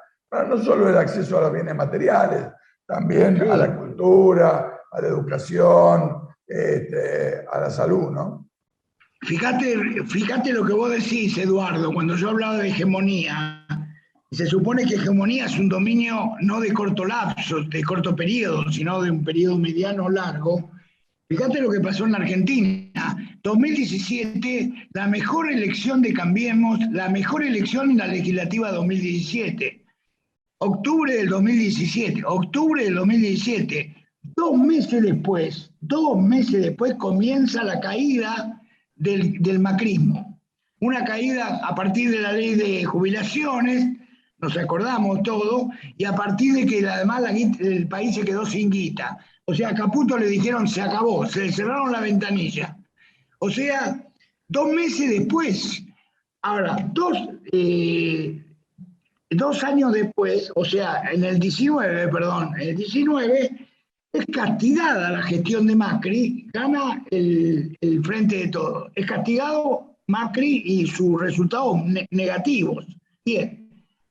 [SPEAKER 2] no solo el acceso a los bienes materiales, también a la cultura, a la educación, a la salud, ¿no?
[SPEAKER 6] Fíjate lo que vos decís, Eduardo, cuando yo hablaba de hegemonía. Se supone que hegemonía es un dominio no de corto lapso, de corto periodo, sino de un periodo mediano o largo. Fíjate lo que pasó en la Argentina. 2017, la mejor elección de Cambiemos, la mejor elección en la legislativa 2017. Octubre del 2017, 2 meses después comienza la caída del macrismo. Una caída a partir de la ley de jubilaciones, nos acordamos todo, y a partir de que además el país se quedó sin guita. O sea, a Caputo le dijeron se acabó, se le cerraron la ventanilla. O sea, 2 meses después. Ahora, 2 años después, o sea, en el 19, es castigada la gestión de Macri, gana el Frente de Todos. Es castigado Macri y sus resultados negativos. Bien,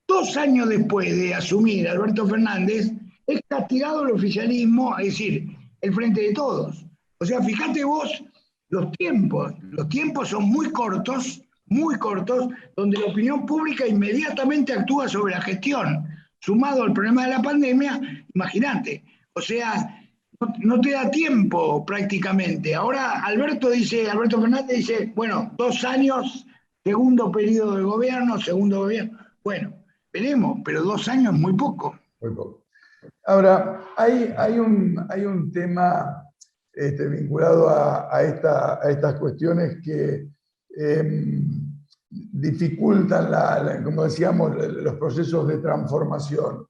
[SPEAKER 6] 2 años después de asumir Alberto Fernández, es castigado el oficialismo, es decir, el Frente de Todos. O sea, fíjate vos los tiempos son muy cortos, donde la opinión pública inmediatamente actúa sobre la gestión. Sumado al problema de la pandemia, imagínate, o sea, no te da tiempo prácticamente. Ahora Alberto Fernández dice, bueno, 2 años, segundo periodo de gobierno, bueno, veremos, pero 2 años es muy poco.
[SPEAKER 2] Muy poco. Ahora, hay un tema vinculado a estas cuestiones que dificultan, como decíamos, los procesos de transformación.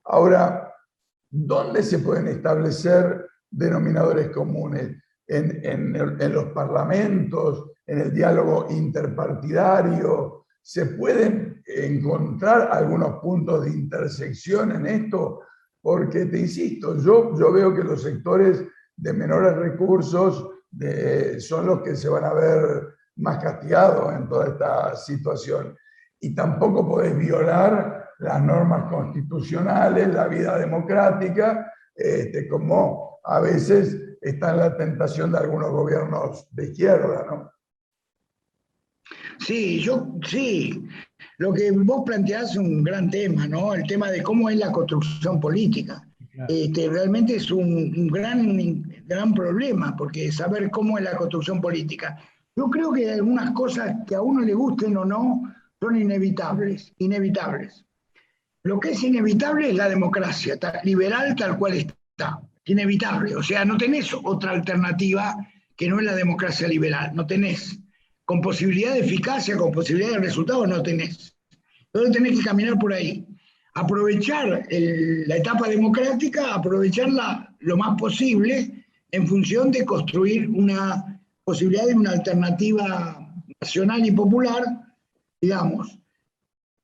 [SPEAKER 2] Ahora, ¿dónde se pueden establecer denominadores comunes? ¿En los parlamentos? ¿En el diálogo interpartidario? ¿Se pueden encontrar algunos puntos de intersección en esto? Porque, te insisto, yo veo que los sectores de menores recursos son los que se van a ver más castigados en toda esta situación. Y tampoco podés violar las normas constitucionales, la vida democrática, como a veces está en la tentación de algunos gobiernos de izquierda, ¿no?
[SPEAKER 6] Sí, sí. Lo que vos planteás es un gran tema, ¿no? El tema de cómo es la construcción política.
[SPEAKER 1] Claro.
[SPEAKER 6] Realmente es un gran problema, porque saber cómo es la construcción política. Yo creo que algunas cosas que a uno le gusten o no son inevitables. Lo que es inevitable es la democracia, liberal tal cual está. Inevitable. O sea, no tenés otra alternativa que no es la democracia liberal. No tenés. Con posibilidad de eficacia, con posibilidad de resultados, no tenés. Entonces tenés que caminar por ahí. Aprovechar la etapa democrática, aprovecharla lo más posible en función de construir una posibilidad de una alternativa nacional y popular, digamos.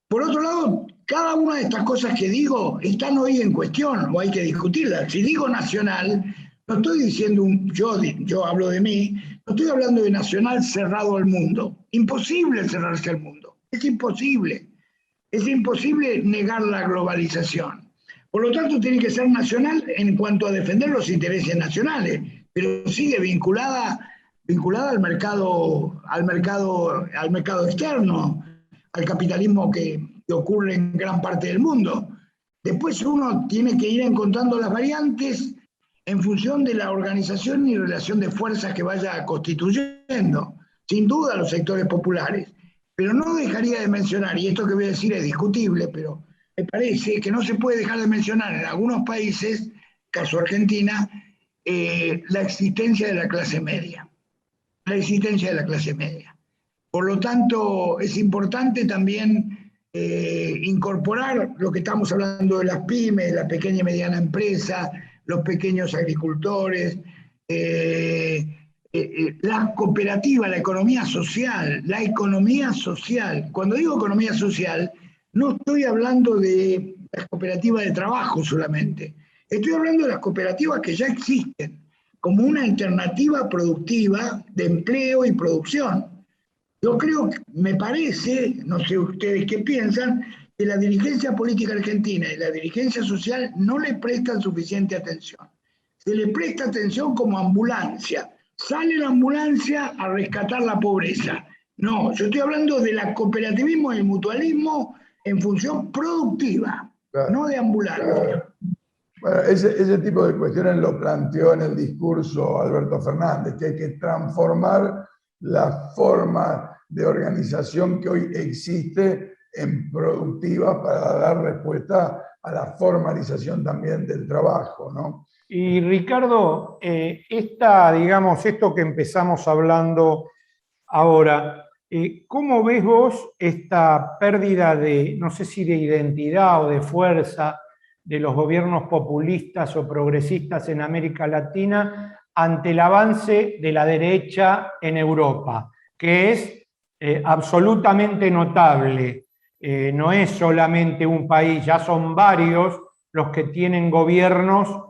[SPEAKER 6] Por otro lado, cada una de estas cosas que digo están hoy en cuestión o hay que discutirlas. Si digo nacional, no estoy diciendo, yo hablo de mí, no estoy hablando de nacional cerrado al mundo. Imposible cerrarse al mundo. Es imposible. Es imposible negar la globalización. Por lo tanto, tiene que ser nacional en cuanto a defender los intereses nacionales, pero sigue vinculada al mercado externo, al capitalismo que ocurre en gran parte del mundo. Después uno tiene que ir encontrando las variantes en función de la organización y relación de fuerzas que vaya constituyendo, sin duda los sectores populares. Pero no dejaría de mencionar, y esto que voy a decir es discutible, pero me parece que no se puede dejar de mencionar en algunos países, caso Argentina, la existencia de la clase media. La existencia de la clase media. Por lo tanto, es importante también incorporar lo que estamos hablando de las pymes, la pequeña y mediana empresa, los pequeños agricultores, la cooperativa, la economía social. Cuando digo economía social, no estoy hablando de las cooperativas de trabajo solamente. Estoy hablando de las cooperativas que ya existen, como una alternativa productiva de empleo y producción. Yo creo, me parece, no sé ustedes qué piensan, que la dirigencia política argentina y la dirigencia social no le prestan suficiente atención. Se le presta atención como ambulancia. Sale la ambulancia a rescatar la pobreza. No, yo estoy hablando del cooperativismo y el mutualismo en función productiva, claro, no de ambulancia. Claro.
[SPEAKER 2] Bueno, ese tipo de cuestiones lo planteó en el discurso Alberto Fernández, que hay que transformar la forma de organización que hoy existe en productiva para dar respuesta a la formalización también del trabajo, ¿no?
[SPEAKER 1] Y Ricardo, digamos, esto que empezamos hablando ahora, ¿cómo ves vos esta pérdida de, no sé si de identidad o de fuerza de los gobiernos populistas o progresistas en América Latina ante el avance de la derecha en Europa, que es absolutamente notable? No es solamente un país, ya son varios los que tienen gobiernos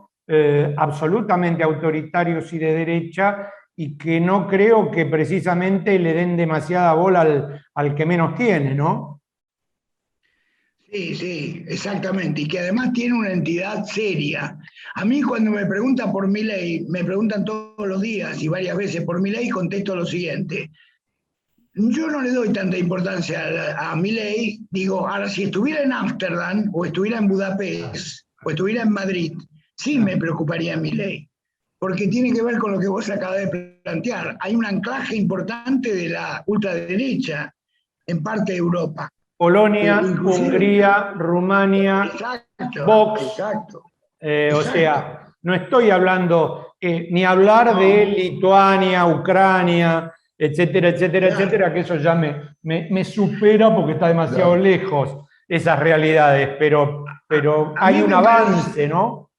[SPEAKER 1] absolutamente autoritarios y de derecha, y que no creo que precisamente le den demasiada bola al que menos tiene, ¿no?
[SPEAKER 6] Sí, exactamente, y que además tiene una entidad seria. A mí cuando me preguntan por Milei, me preguntan todos los días y varias veces por Milei, contesto lo siguiente: yo no le doy tanta importancia a Milei. Digo, ahora si estuviera en Ámsterdam, o estuviera en Budapest, o estuviera en Madrid, sí me preocuparía Milei, porque tiene que ver con lo que vos acabas de plantear. Hay un anclaje importante de la ultraderecha en parte de Europa.
[SPEAKER 1] Polonia, Hungría, Rumania,
[SPEAKER 6] exacto,
[SPEAKER 1] Vox.
[SPEAKER 6] Exacto.
[SPEAKER 1] O sea, no estoy hablando ni hablar de Lituania, Ucrania, etcétera, etcétera, claro, etcétera, que eso ya me supera porque está demasiado, claro, lejos esas realidades, pero hay un avance, ¿no?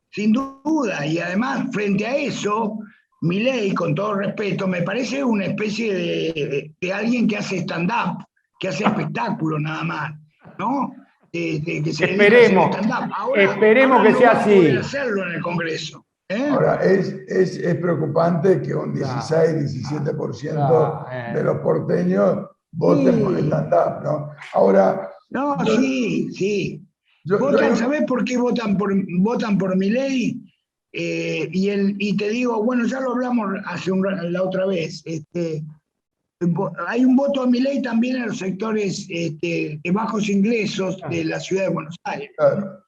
[SPEAKER 6] Sin duda, y además frente a eso, Milei, con todo respeto, me parece una especie de alguien que hace stand-up, que hace espectáculo nada más, ¿no?
[SPEAKER 1] Esperemos que sea así.
[SPEAKER 6] Poder hacerlo en el Congreso.
[SPEAKER 2] Ahora, es preocupante que un 16-17% de los porteños voten por el stand-up, ¿no? Ahora...
[SPEAKER 6] No, sí. ¿Sabés por qué votan por Milei? Y te digo, bueno, ya lo hablamos la otra vez. Hay un voto a Milei también en los sectores de bajos ingresos de la ciudad de Buenos Aires.
[SPEAKER 2] Claro.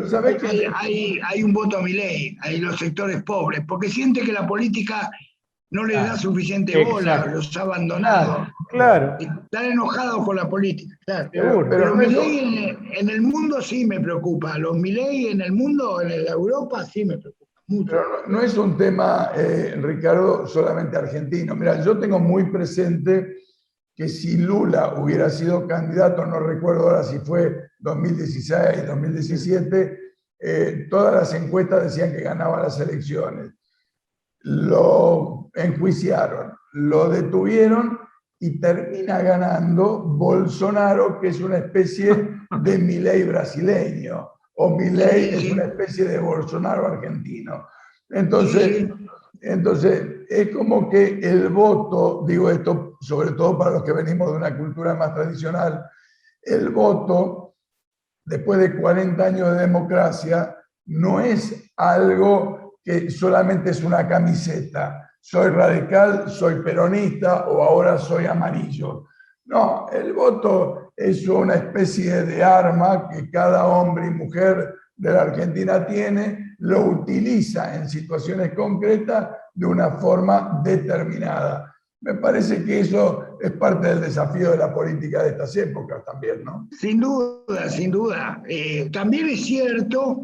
[SPEAKER 2] ¿Sabés qué?
[SPEAKER 6] Hay un voto a Milei, hay los sectores pobres, porque siente que la política no les da suficiente bola, los ha abandonado.
[SPEAKER 1] Claro.
[SPEAKER 6] Están enojados con la política, claro.
[SPEAKER 2] Pero
[SPEAKER 6] Milei en el mundo sí me preocupa. Los Milei en el mundo, en Europa, sí me preocupa mucho.
[SPEAKER 2] Pero no es un tema, Ricardo, solamente argentino. Mira, yo tengo muy presente que si Lula hubiera sido candidato, no recuerdo ahora si fue 2016, 2017, todas las encuestas decían que ganaba las elecciones. Lo enjuiciaron, lo detuvieron y termina ganando Bolsonaro, que es una especie de Milei brasileño, o Milei es una especie de Bolsonaro argentino. Entonces, es como que el voto, digo esto sobre todo para los que venimos de una cultura más tradicional, el voto, después de 40 años de democracia, no es algo que solamente es una camiseta. Soy radical, soy peronista o ahora soy amarillo. No, el voto es una especie de arma que cada hombre y mujer de la Argentina tiene, lo utiliza en situaciones concretas de una forma determinada. Me parece que eso es parte del desafío de la política de estas épocas también, ¿no?
[SPEAKER 6] Sin duda, sin duda. También es cierto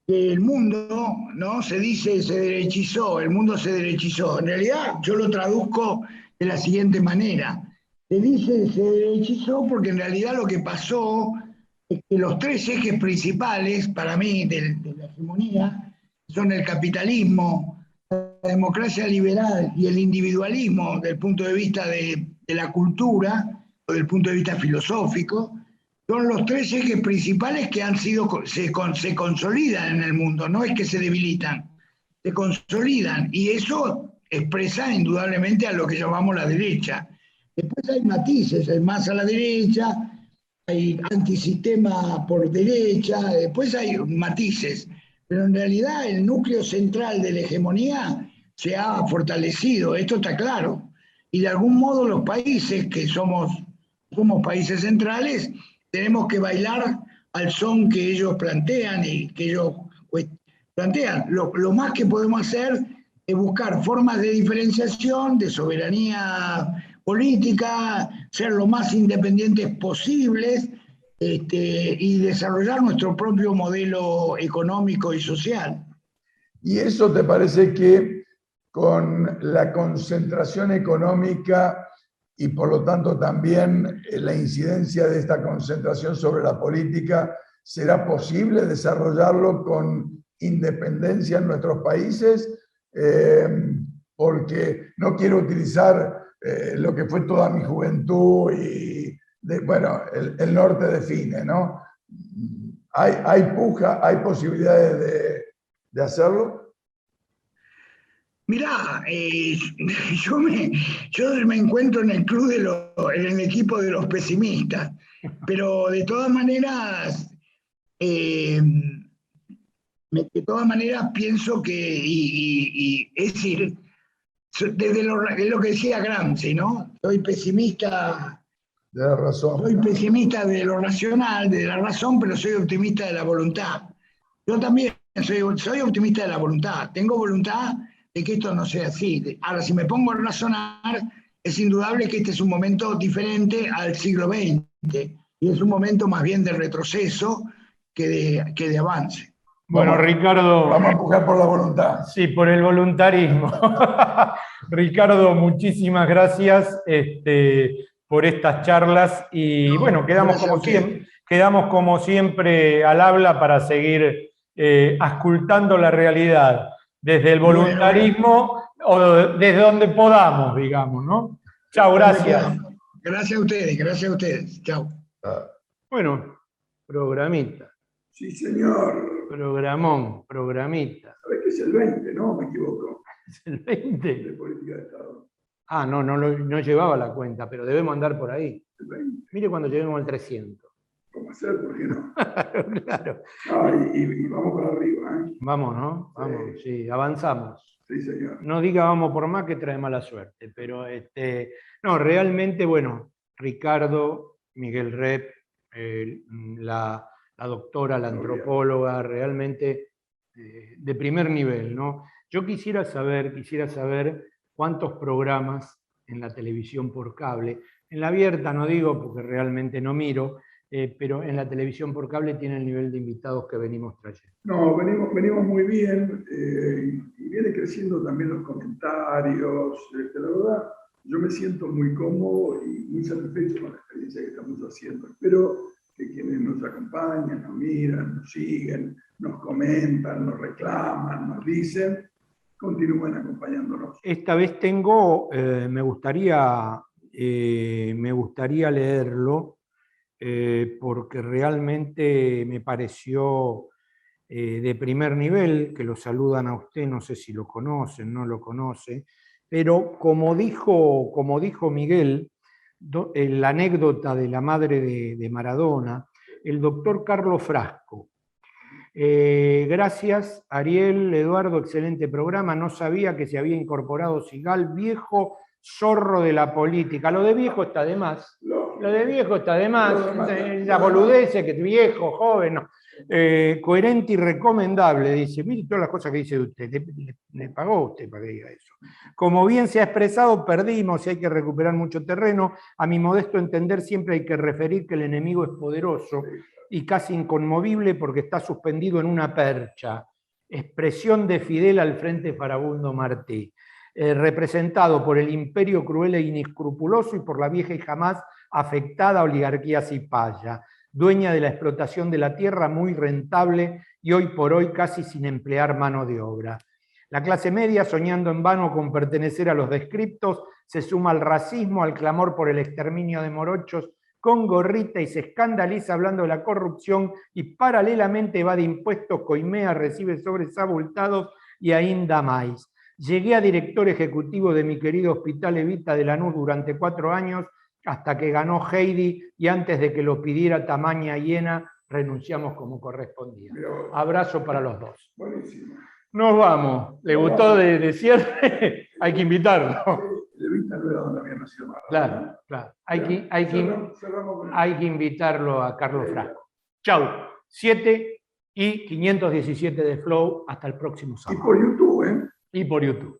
[SPEAKER 6] que el mundo, ¿no? Se dice, se derechizó, el mundo se derechizó. En realidad, yo lo traduzco de la siguiente manera. Se dice, se derechizó porque en realidad lo que pasó es que los tres ejes principales, para mí, de la hegemonía, son el capitalismo, la democracia liberal y el individualismo, desde el punto de vista de la cultura, o desde el punto de vista filosófico, son los tres ejes principales que se consolidan en el mundo, no es que se debilitan, se consolidan, y eso expresa indudablemente a lo que llamamos la derecha. Después hay matices, hay más a la derecha, hay antisistema por derecha, después hay matices, pero en realidad el núcleo central de la hegemonía se ha fortalecido, esto está claro, y de algún modo los países que somos países centrales, tenemos que bailar al son que ellos plantean y que ellos plantean. Lo más que podemos hacer es buscar formas de diferenciación, de soberanía política, ser lo más independientes posibles y desarrollar nuestro propio modelo económico y social.
[SPEAKER 2] ¿Y eso te parece que con la concentración económica y por lo tanto también la incidencia de esta concentración sobre la política, será posible desarrollarlo con independencia en nuestros países? Porque no quiero utilizar lo que fue toda mi juventud y, bueno, el norte define, ¿no? ¿Hay puja, hay posibilidades de hacerlo?
[SPEAKER 6] Mirá, yo me encuentro en el club en el equipo de los pesimistas, pero de todas maneras pienso que, es decir, es lo que decía Gramsci, ¿no? Soy pesimista
[SPEAKER 2] de la razón.
[SPEAKER 6] Soy pesimista de lo racional, de la razón, pero soy optimista de la voluntad. Yo también soy optimista de la voluntad. Tengo voluntad de que esto no sea así. Ahora, si me pongo a razonar, es indudable que este es un momento diferente al siglo XX, y es un momento más bien de retroceso que de avance.
[SPEAKER 1] Bueno, Ricardo...
[SPEAKER 2] Vamos a empujar por la voluntad.
[SPEAKER 1] Sí, por el voluntarismo. Ricardo, muchísimas gracias por estas charlas y bueno, quedamos como siempre al habla para seguir auscultando la realidad desde el voluntarismo o desde donde podamos, digamos, ¿no? Chao, gracias.
[SPEAKER 6] Gracias a ustedes, Chao.
[SPEAKER 1] Bueno, programita.
[SPEAKER 2] Sí, señor.
[SPEAKER 1] Programón, programita.
[SPEAKER 2] ¿Sabés que es el 20, no? Me equivoco.
[SPEAKER 1] ¿Es el 20?
[SPEAKER 2] De política de Estado.
[SPEAKER 1] Ah, no llevaba la cuenta, pero debemos andar por ahí.
[SPEAKER 2] El 20.
[SPEAKER 1] Mire cuando lleguemos al 300.
[SPEAKER 2] ¿Cómo hacer? ¿Por qué no?
[SPEAKER 1] Claro.
[SPEAKER 2] Y vamos para arriba, ¿eh?
[SPEAKER 1] Vamos, ¿no? Vamos, sí, avanzamos.
[SPEAKER 2] Sí, señor.
[SPEAKER 1] No diga vamos por más que trae mala suerte, pero no, realmente, bueno, Ricardo, Miguel Rep, la doctora, la antropóloga, realmente de primer nivel, ¿no? Yo quisiera saber cuántos programas en la televisión por cable, en la abierta no digo porque realmente no miro, pero en la televisión por cable tiene el nivel de invitados que venimos trayendo.
[SPEAKER 2] No, venimos muy bien y viene creciendo también los comentarios. La verdad, yo me siento muy cómodo y muy satisfecho con la experiencia que estamos haciendo. Espero que quienes nos acompañan, nos miran, nos siguen, nos comentan, nos reclaman, nos dicen, continúen acompañándonos.
[SPEAKER 1] Esta vez tengo, me gustaría leerlo, porque realmente me pareció de primer nivel, que lo saludan a usted, no sé si lo conocen, no lo conoce, pero como dijo Miguel, la anécdota de la madre de Maradona, el doctor Carlos Frasco. Gracias, Ariel, Eduardo, excelente programa. No sabía que se había incorporado Sigal, viejo zorro de la política. Lo de viejo está de más. Lo de viejo está de más. La boludez que viejo, joven, no. Coherente y recomendable, dice. Mire todas las cosas que dice de usted. Le pagó usted para que diga eso. Como bien se ha expresado, perdimos y hay que recuperar mucho terreno. A mi modesto entender, siempre hay que referir que el enemigo es poderoso y casi inconmovible porque está suspendido en una percha. Expresión de Fidel al frente Farabundo Martí. Representado por el imperio cruel e inescrupuloso y por la vieja y jamás afectada oligarquía cipaya, dueña de la explotación de la tierra, muy rentable y hoy por hoy casi sin emplear mano de obra. La clase media, soñando en vano con pertenecer a los descriptos, se suma al racismo, al clamor por el exterminio de morochos, con gorrita y se escandaliza hablando de la corrupción y paralelamente va de impuestos, coimea, recibe sobres abultados y ainda más. Llegué a director ejecutivo de mi querido Hospital Evita de Lanús durante 4 años, hasta que ganó Heidi y antes de que lo pidiera Tamaña Hiena, renunciamos como correspondía. Abrazo para los dos.
[SPEAKER 2] Buenísimo.
[SPEAKER 1] Nos vamos. ¿Le gustó de cierre? Hay que invitarlo.
[SPEAKER 2] Evita no era donde había nacido Maradona.
[SPEAKER 1] Claro, claro. Hay que invitarlo a Carlos Frasco. Chau. 7 y 517 de Flow. Hasta el próximo sábado.
[SPEAKER 2] Y por YouTube, ¿eh?
[SPEAKER 1] Y por YouTube.